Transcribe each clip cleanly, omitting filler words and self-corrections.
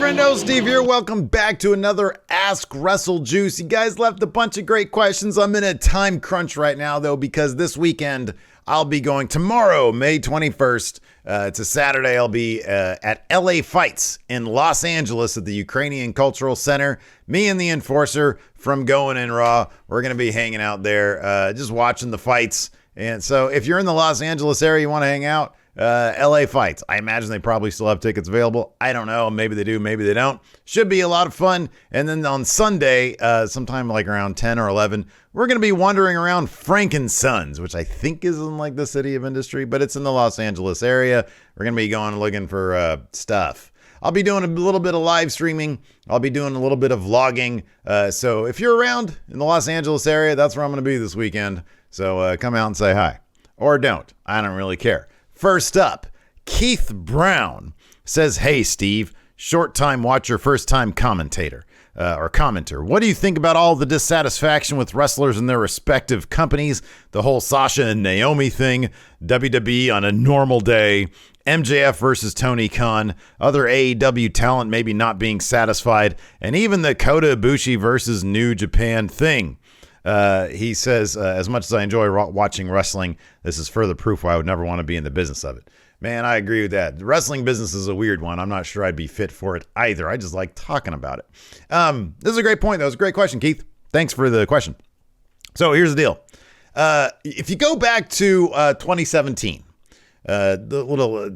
friendo, Steve here. Welcome back to another Ask Wrestle Juice. You guys left a bunch of great questions. I'm in a time crunch right now, though, because this weekend I'll be going tomorrow, May 21st. It's a Saturday. I'll be at LA Fights in Los Angeles at the Ukrainian Cultural Center. Me and the Enforcer from Going In Raw. We're going to be hanging out there, just watching the fights. And so if you're in the Los Angeles area, you want to hang out, LA Fights. I imagine they probably still have tickets available. I don't know. Maybe they do. Maybe they don't. Should be a lot of fun. And then on Sunday, sometime like around 10 or 11, we're going to be wandering around Frankensons, which I think is in like the City of Industry, but it's in the Los Angeles area. We're going to be going looking for stuff. I'll be doing a little bit of live streaming. I'll be doing a little bit of vlogging. So if you're around in the Los Angeles area, that's where I'm going to be this weekend. So come out and say hi. Or don't. I don't really care. First up, Keith Brown says, "Hey, Steve, short time watcher, first time commentator or commenter. What do you think about all the dissatisfaction with wrestlers and their respective companies? The whole Sasha and Naomi thing, WWE on a normal day, MJF versus Tony Khan, other AEW talent maybe not being satisfied, and even the Kota Ibushi versus New Japan thing." He says, as much as I enjoy watching wrestling, this is further proof why I would never want to be in the business of it. Man, I agree with that. The wrestling business is a weird one. I'm not sure I'd be fit for it either. I just like talking about it. This is a great point, though. It's a great question, Keith. Thanks for the question. So here's the deal. If you go back to 2017, the little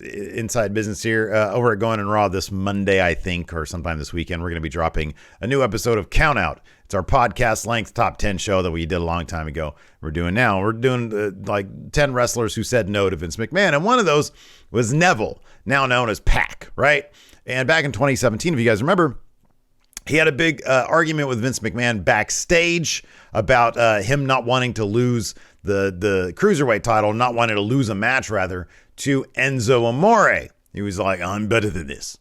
inside business here over at Going In Raw this Monday, I think, or sometime this weekend, we're going to be dropping a new episode of Count Out. It's our podcast length top 10 show that we did a long time ago. We're doing now. We're doing like 10 wrestlers who said no to Vince McMahon. And one of those was Neville, now known as Pac, right? And back in 2017, if you guys remember, he had a big argument with Vince McMahon backstage about him not wanting to lose the cruiserweight title, not wanting to lose a match, rather, to Enzo Amore. He was like, "I'm better than this."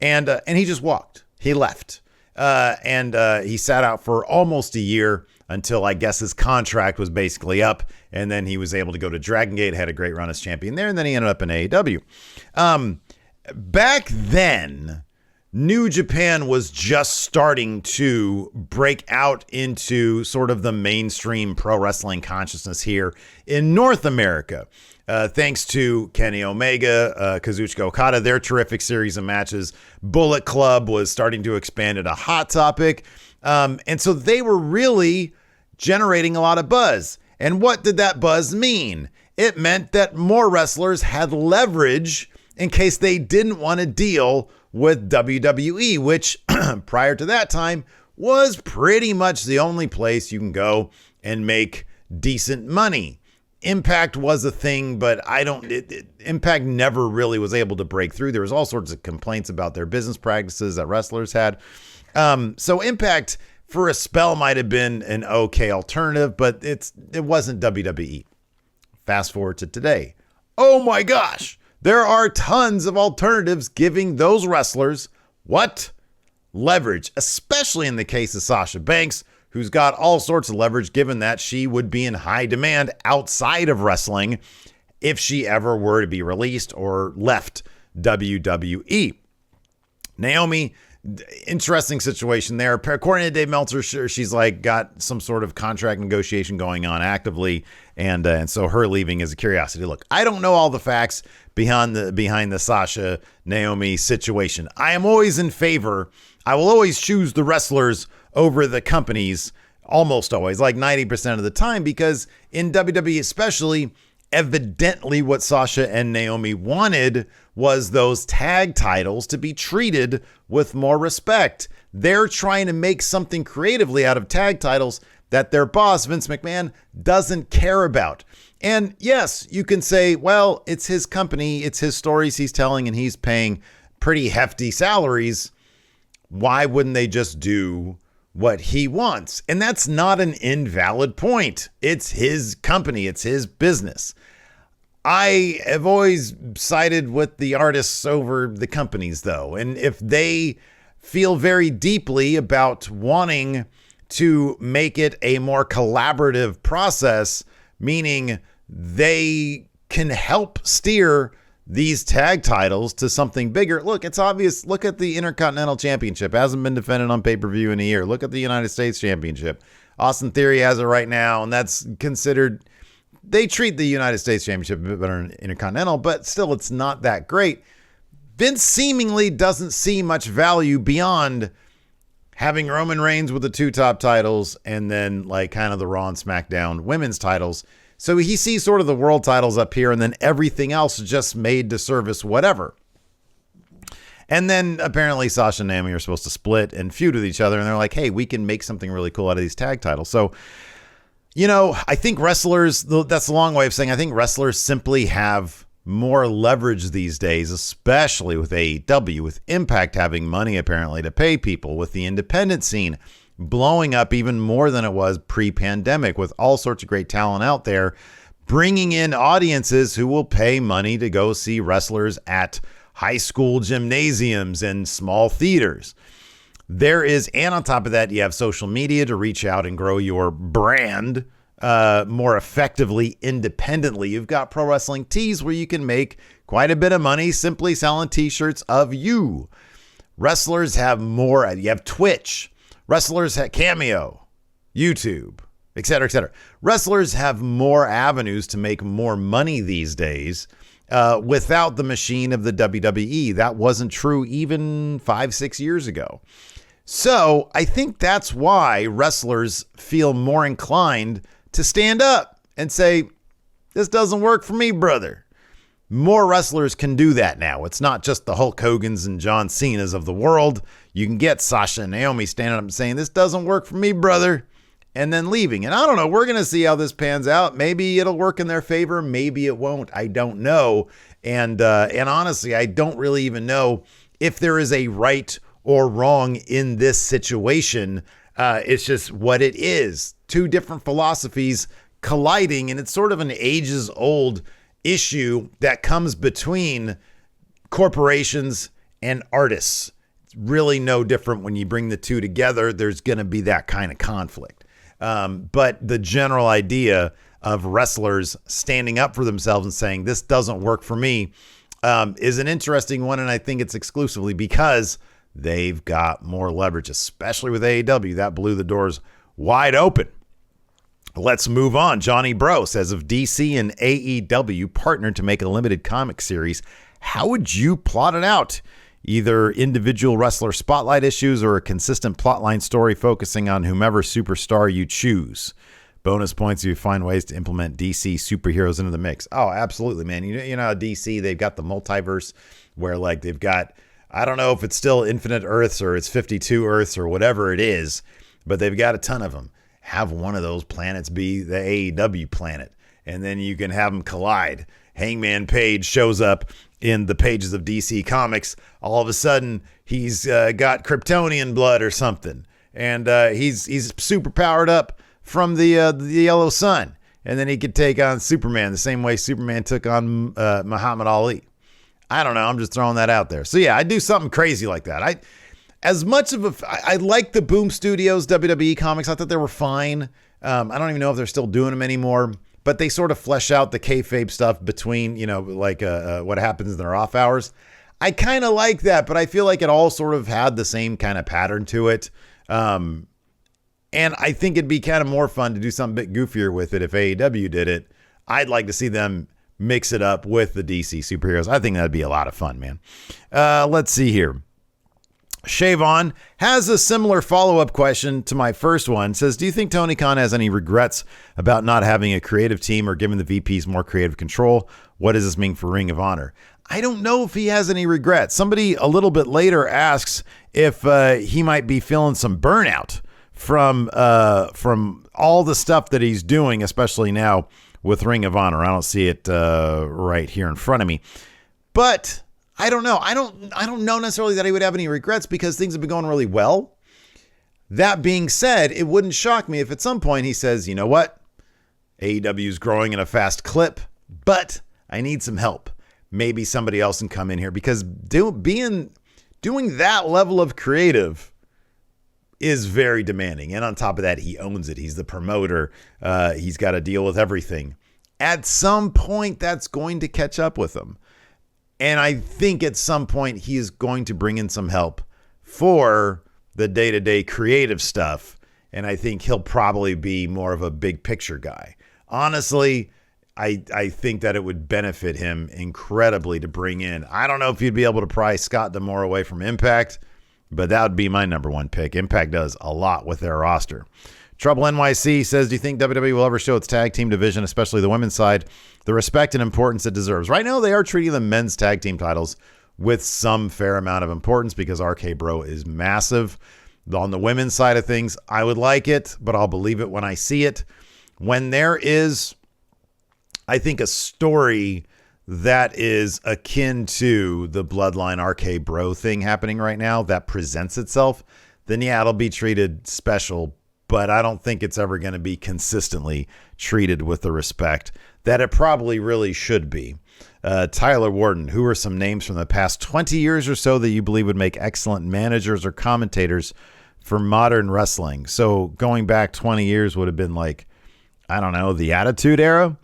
And he just walked. He left. And he sat out for almost a year until I guess his contract was basically up. And then he was able to go to Dragon Gate, had a great run as champion there. And then he ended up in AEW. Back then, New Japan was just starting to break out into sort of the mainstream pro wrestling consciousness here in North America. Thanks to Kenny Omega, Kazuchika Okada, their terrific series of matches. Bullet Club was starting to expand into Hot Topic. And so they were really generating a lot of buzz. And what did that buzz mean? It meant that more wrestlers had leverage in case they didn't want to deal with WWE, which prior to that time was pretty much the only place you can go and make decent money. Impact was a thing, but Impact never really was able to break through. There was all sorts of complaints about their business practices that wrestlers had. So Impact for a spell might have been an okay alternative, but it wasn't WWE. Fast forward to today. Oh my gosh. There are tons of alternatives giving those wrestlers what? Leverage, especially in the case of Sasha Banks, who's got all sorts of leverage given that she would be in high demand outside of wrestling if she ever were to be released or left WWE. Naomi, interesting situation there. According to Dave Meltzer, she's like got some sort of contract negotiation going on actively, and so her leaving is a curiosity. Look, I don't know all the facts behind the Sasha Naomi situation. I am always in favor. I will always choose the wrestlers over the companies, almost always, like 90% of the time, because in WWE especially, evidently what Sasha and Naomi wanted was those tag titles to be treated with more respect. They're trying to make something creatively out of tag titles that their boss, Vince McMahon, doesn't care about. And yes, you can say, well, it's his company, it's his stories he's telling, and he's paying pretty hefty salaries. Why wouldn't they just do what he wants? And that's not an invalid point. It's his company. It's his business. I have always sided with the artists over the companies, though. And if they feel very deeply about wanting to make it a more collaborative process, meaning they can help steer these tag titles to something bigger. Look, it's obvious. Look at the Intercontinental Championship. Hasn't been defended on pay-per-view in a year. Look at the United States Championship. Austin Theory has it right now, and that's considered, they treat the United States Championship a bit better than Intercontinental, but still it's not that great. Vince seemingly doesn't see much value beyond having Roman Reigns with the 2 top titles and then like kind of the Raw and SmackDown women's titles. So he sees sort of the world titles up here and then everything else just made to service whatever. And then apparently Sasha and Naomi are supposed to split and feud with each other. And they're like, hey, we can make something really cool out of these tag titles. So, you know, I think wrestlers, that's a long way of saying I think wrestlers simply have more leverage these days, especially with AEW, with Impact having money apparently to pay people, with the independent scene blowing up even more than it was pre-pandemic, with all sorts of great talent out there, bringing in audiences who will pay money to go see wrestlers at high school gymnasiums and small theaters. There is, and on top of that, you have social media to reach out and grow your brand more effectively independently. You've got Pro Wrestling Tees where you can make quite a bit of money simply selling t-shirts of you. Wrestlers have more. You have Twitch. Wrestlers have Cameo, YouTube, etc., etc. Wrestlers have more avenues to make more money these days without the machine of the WWE. That wasn't true even 5-6 years ago. So I think that's why wrestlers feel more inclined to stand up and say, this doesn't work for me, brother. More wrestlers can do that now. It's not just the Hulk Hogan's and John Cena's of the world. You can get Sasha and Naomi standing up and saying, this doesn't work for me, brother, and then leaving. And I don't know. We're going to see how this pans out. Maybe it'll work in their favor. Maybe it won't. I don't know. And honestly, I don't really even know if there is a right or wrong in this situation. It's just what it is. 2 different philosophies colliding, and it's sort of an ages-old issue that comes between corporations and artists. It's really no different when you bring the 2 together. There's going to be that kind of conflict. But the general idea of wrestlers standing up for themselves and saying, this doesn't work for me, is an interesting one. And I think it's exclusively because they've got more leverage, especially with AEW. That blew the doors wide open. Let's move on. Johnny Bro says, if DC and AEW partnered to make a limited comic series, how would you plot it out? Either individual wrestler spotlight issues or a consistent plotline story focusing on whomever superstar you choose. Bonus points if you find ways to implement DC superheroes into the mix. Oh, absolutely, man. You know how DC, they've got the multiverse where like they've got, I don't know if it's still infinite Earths or it's 52 Earths or whatever it is, but they've got a ton of them. Have one of those planets be the AEW planet, and then you can have them collide. Hangman Page shows up in the pages of DC Comics. All of a sudden, he's got Kryptonian blood or something, and he's super powered up from the Yellow Sun, and then he could take on Superman the same way Superman took on Muhammad Ali. I don't know. I'm just throwing that out there. So yeah, I'd do something crazy like that. I like the Boom Studios WWE comics. I thought they were fine. I don't even know if they're still doing them anymore, but they sort of flesh out the kayfabe stuff between, like what happens in their off hours. I kind of like that, but I feel like it all sort of had the same kind of pattern to it. And I think it'd be kind of more fun to do something a bit goofier with it if AEW did it. I'd like to see them mix it up with the DC superheroes. I think that'd be a lot of fun, man. Let's see here. Shavon has a similar follow-up question to my first one. Says, do you think Tony Khan has any regrets about not having a creative team or giving the VPs more creative control? What does this mean for Ring of Honor? I don't know if he has any regrets. Somebody a little bit later asks if he might be feeling some burnout from all the stuff that he's doing, especially now with Ring of Honor. I don't see it right here in front of me. But I don't know. I don't know necessarily that he would have any regrets because things have been going really well. That being said, it wouldn't shock me if at some point he says, you know what? AEW is growing at a fast clip, but I need some help. Maybe somebody else can come in here because doing that level of creative is very demanding. And on top of that, he owns it. He's the promoter. He's got to deal with everything. At some point, that's going to catch up with him. And I think at some point he is going to bring in some help for the day-to-day creative stuff. And I think he'll probably be more of a big picture guy. Honestly, I think that it would benefit him incredibly to bring in. I don't know if you'd be able to pry Scott D'Amore away from Impact, but that would be my number one pick. Impact does a lot with their roster. Trouble NYC says, do you think WWE will ever show its tag team division, especially the women's side, the respect and importance it deserves? Right now, they are treating the men's tag team titles with some fair amount of importance because RK Bro is massive. On the women's side of things, I would like it, but I'll believe it when I see it. When there is, I think, a story that is akin to the Bloodline RK Bro thing happening right now that presents itself, then yeah, it'll be treated special, but I don't think it's ever going to be consistently treated with the respect that it probably really should be. Tyler Warden, who are some names from the past 20 years or so that you believe would make excellent managers or commentators for modern wrestling? So going back 20 years would have been like, I don't know, the Attitude Era.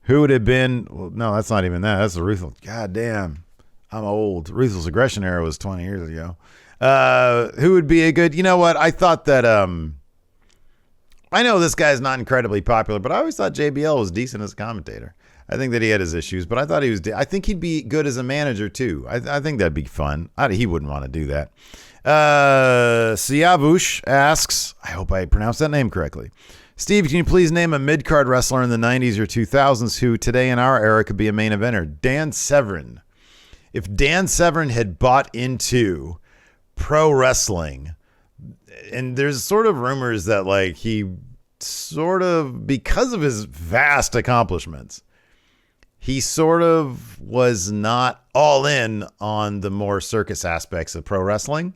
Who would have been? Well, no, that's not even that. That's the Ruthless. God damn, I'm old. Ruthless Aggression Era was 20 years ago. Who would be a good? You know what? I thought that. I know this guy's not incredibly popular, but I always thought JBL was decent as a commentator. I think that he had his issues, but I thought he was. I think he'd be good as a manager too. I think that'd be fun. He wouldn't want to do that. Siavush asks, I hope I pronounced that name correctly. Steve, can you please name a mid-card wrestler in the 90s or 2000s who today in our era could be a main eventer? Dan Severn. If Dan Severn had bought into pro wrestling, and there's sort of rumors that like he sort of, because of his vast accomplishments, he sort of was not all in on the more circus aspects of pro wrestling.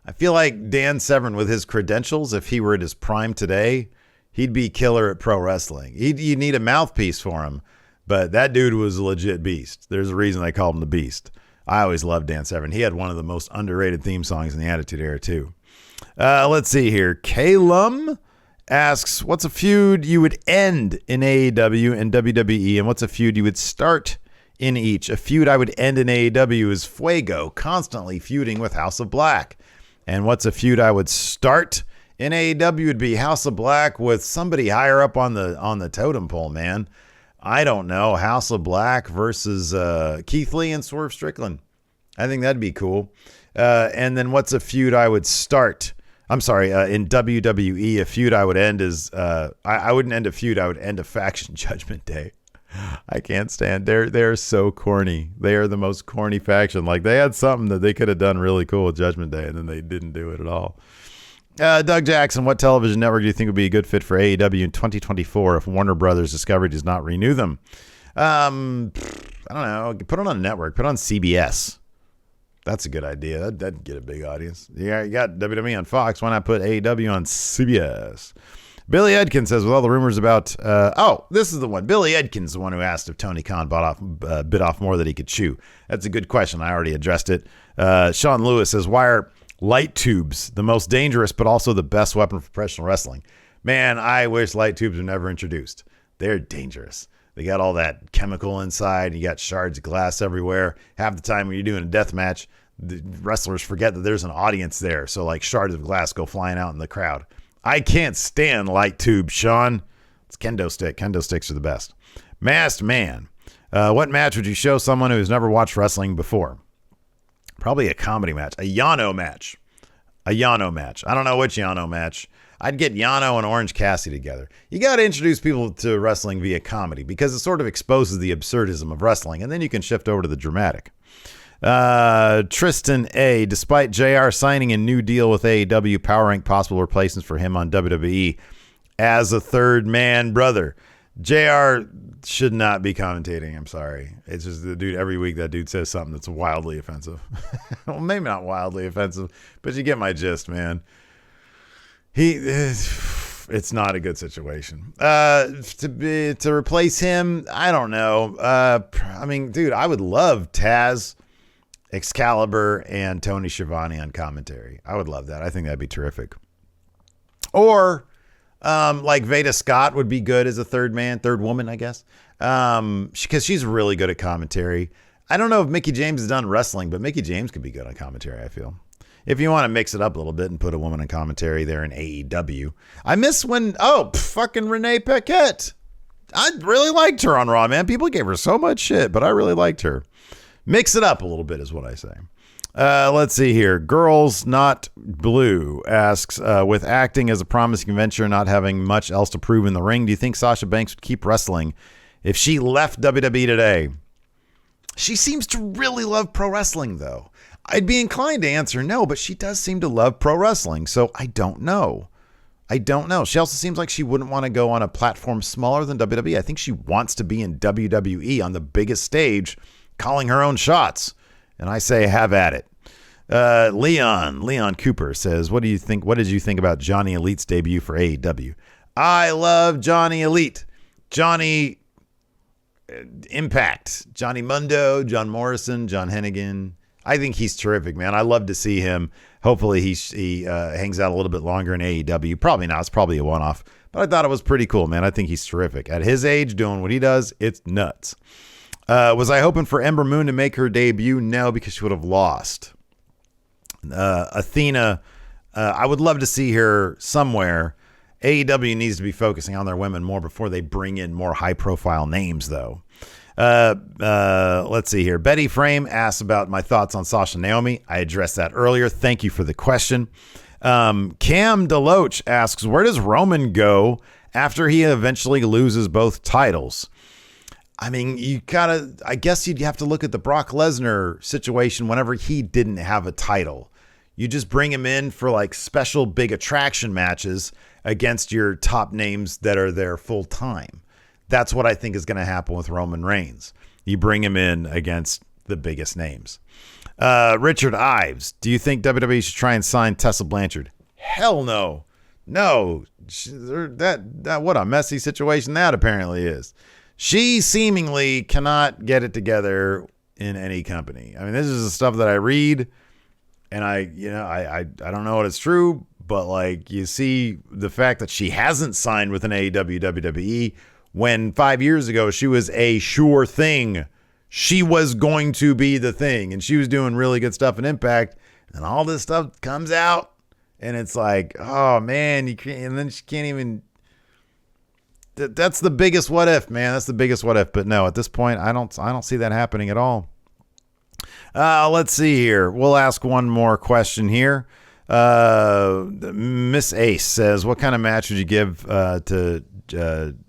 I feel like Dan Severn, with his credentials, if he were at his prime today, he'd be killer at pro wrestling. You need a mouthpiece for him, but that dude was a legit beast. There's a reason they called him the Beast. I always loved Dan Severn. He had one of the most underrated theme songs in the Attitude Era, too. Let's see here. Calum asks, what's a feud you would end in AEW and WWE, and what's a feud you would start in each? A feud I would end in AEW is Fuego, constantly feuding with House of Black. And what's a feud I would start in AEW would be House of Black with somebody higher up on the totem pole, man. I don't know. House of Black versus Keith Lee and Swerve Strickland. I think that'd be cool. And then what's a feud I would start? I'm sorry, in WWE, a feud I would end is, I wouldn't end a feud, I would end a faction Judgment Day. I can't stand. They're so corny. They are the most corny faction. Like, they had something that they could have done really cool with Judgment Day, and then they didn't do it at all. Doug Jackson, what television network do you think would be a good fit for AEW in 2024 if Warner Brothers Discovery does not renew them? I don't know. Put it on a network. Put it on CBS. That's a good idea. That'd get a big audience. Yeah, you got WWE on Fox. Why not put AEW on CBS? Billy Edkins says, with all the rumors about, this is the one. Billy Edkins, the one who asked if Tony Khan bit off more than he could chew. That's a good question. I already addressed it. Sean Lewis says, why are light tubes the most dangerous, but also the best weapon for professional wrestling? Man, I wish light tubes were never introduced. They're dangerous. They got all that chemical inside. You got shards of glass everywhere. Half the time when you're doing a death match, the wrestlers forget that there's an audience there. So like shards of glass go flying out in the crowd. I can't stand light tubes, Sean. It's kendo stick. Kendo sticks are the best. Masked Man. What match would you show someone who's never watched wrestling before? Probably a comedy match. A Yano match. A Yano match. I don't know which Yano match. I'd get Yano and Orange Cassidy together. You got to introduce people to wrestling via comedy because it sort of exposes the absurdism of wrestling, and then you can shift over to the dramatic. Tristan A. Despite JR signing a new deal with AEW, power rank possible replacements for him on WWE as a third man brother. JR should not be commentating. I'm sorry. It's just the dude, every week that dude says something that's wildly offensive. Well, maybe not wildly offensive, but you get my gist, man. It's not a good situation. To replace him, I don't know. I mean, dude, I would love Taz, Excalibur, and Tony Schiavone on commentary. I would love that. I think that'd be terrific. Or like Veda Scott would be good as a third woman, I guess. Because she's really good at commentary. I don't know if Mickie James has done wrestling, but Mickie James could be good on commentary, I feel. If you want to mix it up a little bit and put a woman in commentary there in AEW. I miss when, fucking Renee Paquette. I really liked her on Raw, man. People gave her so much shit, but I really liked her. Mix it up a little bit is what I say. Let's see here. Girls Not Blue asks, with acting as a promising venture, not having much else to prove in the ring, do you think Sasha Banks would keep wrestling if she left WWE today? She seems to really love pro wrestling, though. I'd be inclined to answer no, but she does seem to love pro wrestling, so I don't know. She also seems like she wouldn't want to go on a platform smaller than WWE. I think she wants to be in WWE on the biggest stage, calling her own shots. And I say, have at it. Leon Cooper says, what did you think about Johnny Elite's debut for AEW? I love Johnny Elite. Johnny Impact. Johnny Mundo, John Morrison, John Hennigan. I think he's terrific, man. I love to see him. Hopefully he hangs out a little bit longer in AEW. Probably not. It's probably a one-off. But I thought it was pretty cool, man. I think he's terrific. At his age, doing what he does, it's nuts. Was I hoping for Ember Moon to make her debut? No, because she would have lost. Athena, I would love to see her somewhere. AEW needs to be focusing on their women more before they bring in more high-profile names, though. Let's see here. Betty Frame asks about my thoughts on Sasha Naomi. I addressed that earlier. Thank you for the question. Cam Deloach asks, where does Roman go after he eventually loses both titles? I mean, I guess you'd have to look at the Brock Lesnar situation whenever he didn't have a title. You just bring him in for like special big attraction matches against your top names that are there full time. That's what I think is going to happen with Roman Reigns. You bring him in against the biggest names. Richard Ives, do you think WWE should try and sign Tessa Blanchard? Hell no. No. What a messy situation that apparently is. She seemingly cannot get it together in any company. I mean, this is the stuff that I read, and I don't know what it's true, but like you see the fact that she hasn't signed with an AEW, WWE, when 5 years ago she was a sure thing. She was going to be the thing, and she was doing really good stuff in Impact, and all this stuff comes out, and it's like, oh man, you can't, and then she can't even. That's the biggest what if, man. That's the biggest what if. But no, at this point, I don't see that happening at all. Let's see here. We'll ask one more question here. Miss Ace says, what kind of match would you give to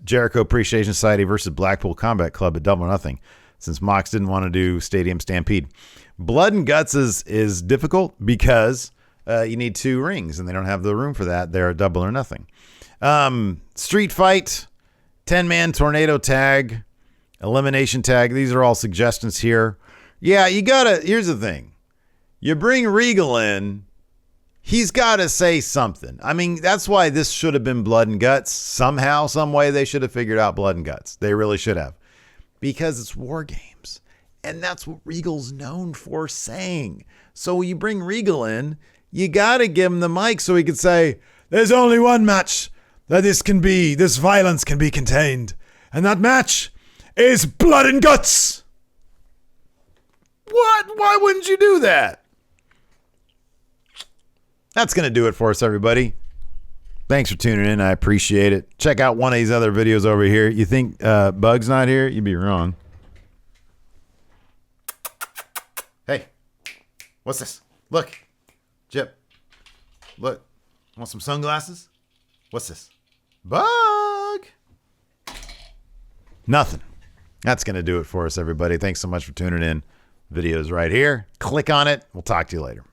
Jericho Appreciation Society versus Blackpool Combat Club at Double or Nothing, since Mox didn't want to do Stadium Stampede? Blood and Guts is difficult because you need 2 rings, and they don't have the room for that. They're Double or Nothing. Street Fight, 10-man tornado tag, elimination tag. These are all suggestions here. Yeah, here's the thing. You bring Regal in, he's got to say something. I mean, that's why this should have been Blood and Guts. Somehow, some way, they should have figured out Blood and Guts. They really should have. Because it's War Games. And that's what Regal's known for saying. So when you bring Regal in, you got to give him the mic so he could say, there's only one match that this violence can be contained. And that match is Blood and Guts. What? Why wouldn't you do that? That's going to do it for us, everybody. Thanks for tuning in. I appreciate it. Check out one of these other videos over here. You think Bug's not here? You'd be wrong. Hey, what's this? Look, Jip. Look, want some sunglasses? What's this? Bug. Nothing. That's going to do it for us, everybody. Thanks so much for tuning in. Video's right here. Click on it. We'll talk to you later.